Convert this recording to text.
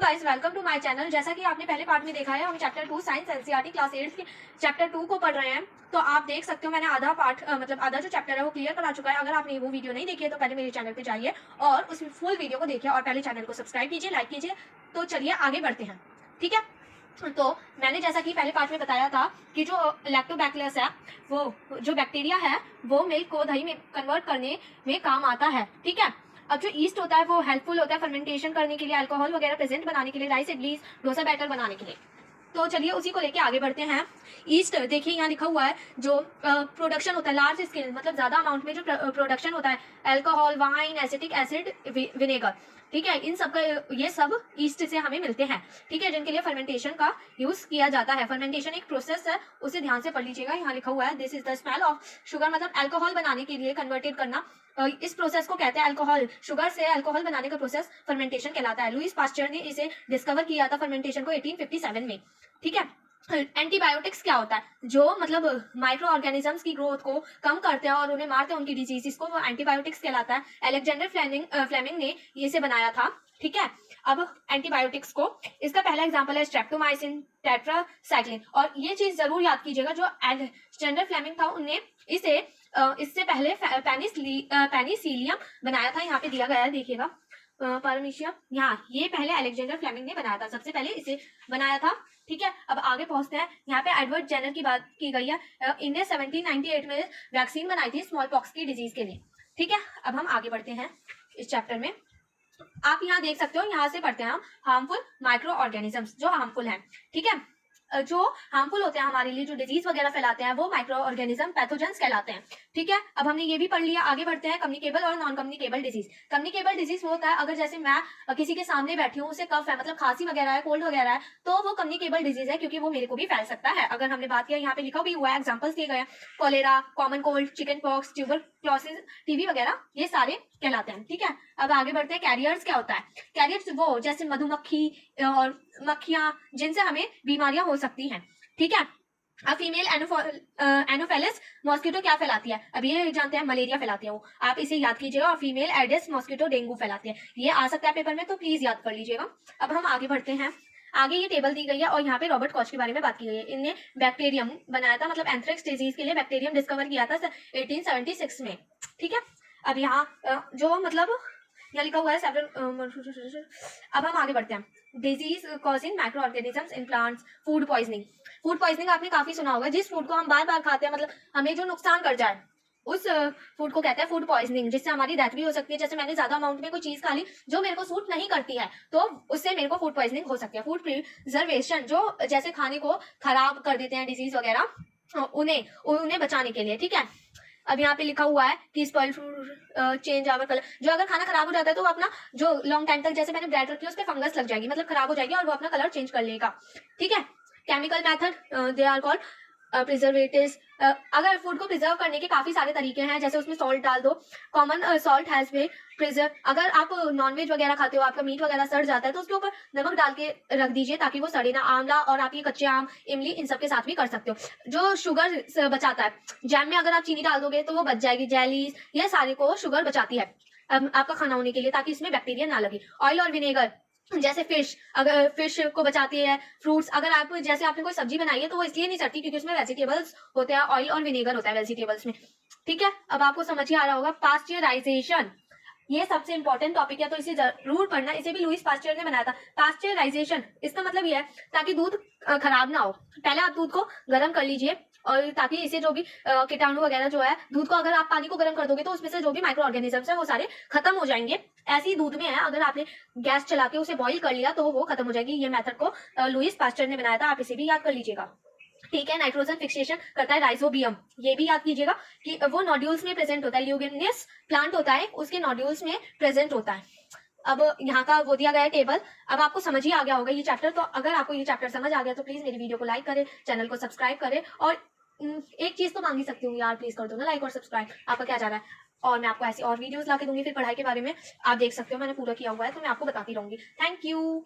Guys, welcome to my channel. जैसा कि आपने पहले पार्ट में देखा है, हम चैप्टर 2 साइंस एनसीईआरटी क्लास 8 के चैप्टर 2 को पढ़ रहे हैं। तो आप देख सकते हो मैंने आधा पार्ट मतलब आधा जो चैप्टर है वो क्लियर करा चुका है। अगर आपने वो वीडियो नहीं देखी है तो पहले मेरे चैनल पे जाइए और उस फुल वीडियो को देखिए और पहले चैनल को सब्सक्राइब कीजिए, लाइक कीजिए। तो चलिए आगे बढ़ते हैं, ठीक है। तो मैंने जैसा कि पहले पार्ट में बताया था कि जो लैक्टोबैसिलस है, वो जो बैक्टीरिया है वो मिल्क को दही में कन्वर्ट करने में काम आता है, ठीक है। अब जो ईस्ट होता है वो हेल्पफुल होता है फर्मेंटेशन करने के लिए, अल्कोहल वगैरह प्रेजेंट बनाने के लिए, राइस इडलीज डोसा बैटर बनाने के लिए। तो चलिए उसी को लेके आगे बढ़ते हैं। ईस्ट देखिए यहाँ लिखा हुआ है, जो प्रोडक्शन होता है लार्ज स्केल, मतलब ज्यादा अमाउंट में जो प्रोडक्शन होता है, alcohol, wine, acetic acid, vinegar, ठीक है, इन सब का ये सब ईस्ट से हमें मिलते हैं, ठीक है, जिनके लिए फर्मेंटेशन का यूज किया जाता है। फर्मेंटेशन एक प्रोसेस है, उसे ध्यान से पढ़ लीजिएगा। यहाँ लिखा हुआ है this is the smell of sugar, मतलब अल्कोहल बनाने के लिए कन्वर्टेड करना, इस प्रोसेस को कहते हैं अल्कोहल। शुगर से अल्कोहल बनाने का प्रोसेस फर्मेंटेशन कहलाता है। लुईस पास्चर ने इसे डिस्कवर किया था फर्मेंटेशन को 1857 में, ठीक है। एंटीबायोटिक्स क्या होता है? जो मतलब माइक्रो ऑर्गेनिजम्स की ग्रोथ को कम करते हैं और उन्हें मारते हैं, उनकी डिजीज, इसको वो एंटीबायोटिक्स कहलाता है। अलेक्जेंडर फ्लेमिंग ने इसे बनाया था, ठीक है। अब एंटीबायोटिक्स को, इसका पहला एग्जांपल है स्ट्रेप्टोमाइसिन, टेट्रासाइक्लिन। और ये चीज जरूर याद कीजिएगा, जो अलेक्जेंडर फ्लेमिंग था उनने इसे इससे पहले पेनिसिलियम बनाया था। यहाँ पे दिया गया है, देखिएगा, परमिशियम, यहाँ ये पहले अलेक्जेंडर फ्लेमिंग ने बनाया था, सबसे पहले इसे बनाया था, ठीक है। अब आगे पहुंचते हैं। यहाँ पे एडवर्ड जेनर की बात की गई है। इनने 1798 में वैक्सीन बनाई थी स्मॉल पॉक्स की डिजीज के लिए, ठीक है। अब हम आगे बढ़ते हैं इस चैप्टर में। आप यहाँ देख सकते हो, यहाँ से पढ़ते हैं हम हार्मफुल माइक्रो ऑर्गेनिजम्स, जो हार्मफुल हैं, ठीक है। जो हार्मफुल होते हैं हमारे लिए, जो डिजीज वगैरह फैलाते हैं, वो माइक्रो ऑर्गेनिज्म पैथोजेंस कहलाते हैं, ठीक है। अब हमने ये भी पढ़ लिया, आगे बढ़ते हैं। कम्युनिकेबल और non communicable disease. Communicable disease वो होता है, अगर जैसे मैं किसी के सामने बैठी हूँ, उसे कफ है, मतलब खांसी वगैरह है, कोल्ड वगैरह है, तो वो कम्युनिकेबल डिजीज है, क्योंकि वो मेरे को भी फैल सकता है। अगर हमने बात किया, यहाँ पे लिखा भी हुआ है, एग्जाम्पल्स दिए गए हैं, cholera, common cold, chickenpox, tuberculosis, TB वगैरह, ये सारे कहलाते हैं, ठीक है। अब आगे बढ़ते हैं। कैरियर्स क्या होता है? कैरियर्स वो जैसे मधुमक्खी और मक्खियां, जिनसे हमें बीमारियां हो सकती हैं, ठीक है। अब फीमेल एनोफेलिस मॉस्किटो क्या फैलाती है? अब ये जानते हैं, मलेरिया फैलाती है वो, आप इसे याद कीजिएगा। और फीमेल एडिस मॉस्किटो डेंगू फैलाती है, ये आ सकता है पेपर में, तो प्लीज याद कर लीजिएगा। अब हम आगे बढ़ते हैं। आगे ये टेबल दी गई है और यहाँ पे रॉबर्ट कॉच के बारे में बात की गई है। इनने बैक्टीरियम बनाया था, मतलब एंथ्रेक्स डिजीज के लिए बैक्टीरियम डिस्कवर किया था 1876 में, ठीक है। अब यहाँ जो मतलब यहाँ लिखा हुआ है सेवरल। अब हम आगे बढ़ते हैं। Disease causing micro organisms in plants. Food poisoning. Food poisoning आपने काफी सुना होगा, जिस फूड को हम बार बार खाते हैं, मतलब हमें जो नुकसान कर जाए, उस फूड को कहते हैं फूड पॉइजनिंग, जिससे हमारी डेथ भी हो सकती है। जैसे मैंने ज्यादा अमाउंट में कोई चीज खा ली जो मेरे को सूट नहीं करती है, तो उससे मेरे को फूड पॉइजनिंग हो सकती है। फूड प्रिजर्वेशन, जो जैसे खाने को खराब कर देते हैं डिजीज वगैरह, उन्हें बचाने के लिए, ठीक है। अब यहाँ पे लिखा हुआ है कि स्पॉइल चेंज आवर कलर, जो अगर खाना खराब हो जाता है तो वो अपना जो लॉन्ग टाइम तक, जैसे मैंने ब्रेड रखी है, उस पर फंगस लग जाएगी, मतलब खराब हो जाएगी और वो अपना कलर चेंज कर लेगा, ठीक है। Chemical method, they are called preservatives. अगर फूड को प्रिजर्व करने के काफी सारे तरीके हैं, जैसे उसमें सॉल्ट डाल दो, common salt has been preserve. अगर आप नॉनवेज वगैरह खाते हो, आपका मीट वगैरह सड़ जाता है, तो उसके ऊपर नमक डाल के रख दीजिए ताकि वो सड़े ना। आंवला और आप ये कच्चे आम, इमली, इन सब के साथ भी कर सकते हो। जो शुगर बचाता है, जैम में अगर आप चीनी डाल दोगे तो वो बच जाएगी। जेलीज, ये सारे को शुगर बचाती है आपका खाना होने के लिए, ताकि इसमें बैक्टीरिया ना लगे। ऑयल और विनेगर, जैसे फिश, अगर फिश को बचाती है। फ्रूट्स, अगर आप जैसे आपने कोई सब्जी बनाई है तो वो इसलिए नहीं सड़ती क्योंकि उसमें वेजिटेबल्स होते हैं, ऑयल और विनेगर होता है वेजिटेबल्स में, ठीक है। अब आपको समझ ही आ रहा होगा। पास्चराइजेशन, ये सबसे इंपॉर्टेंट टॉपिक है, तो इसे जरूर पढ़ना। इसे भी लुईस पास्चर ने बनाया था। पास्चराइजेशन, इसका मतलब ये है ताकि दूध खराब ना हो। पहले आप दूध को गर्म कर लीजिए, और ताकि इसे जो भी कीटाणु वगैरह जो है, दूध को अगर आप पानी को गर्म कर दोगे तो उसमें से जो भी माइक्रो ऑर्गेनिजम्स है वो सारे खत्म हो जाएंगे। ऐसी दूध में है, अगर आपने गैस चला के उसे बॉईल कर लिया तो वो खत्म हो जाएगी। ये मेथड को लुईस पास्चर ने बनाया था, आप इसे भी याद कर लीजिएगा, ठीक है। नाइट्रोजन फिक्सेशन करता है राइजोबियम, ये भी याद कीजिएगा कि वो नोड्यूल्स में प्रेजेंट होता है। ल्यूगिनियस प्लांट होता है, उसके नोड्यूल्स में प्रेजेंट होता है। अब यहाँ का वो दिया गया है टेबल। अब आपको समझ ही आ गया होगा ये चैप्टर। तो अगर आपको ये चैप्टर समझ आ गया तो प्लीज मेरी वीडियो को लाइक करें, चैनल को सब्सक्राइब करें, और एक चीज तो मांगी सकती हूँ यार, प्लीज कर दो ना लाइक और सब्सक्राइब, आपका क्या जा रहा है। और मैं आपको ऐसी और वीडियोस ला के दूंगी फिर पढ़ाई के बारे में, आप देख सकते हो, मैंने पूरा किया हुआ है, तो मैं आपको बताती रहूंगी। Thank you.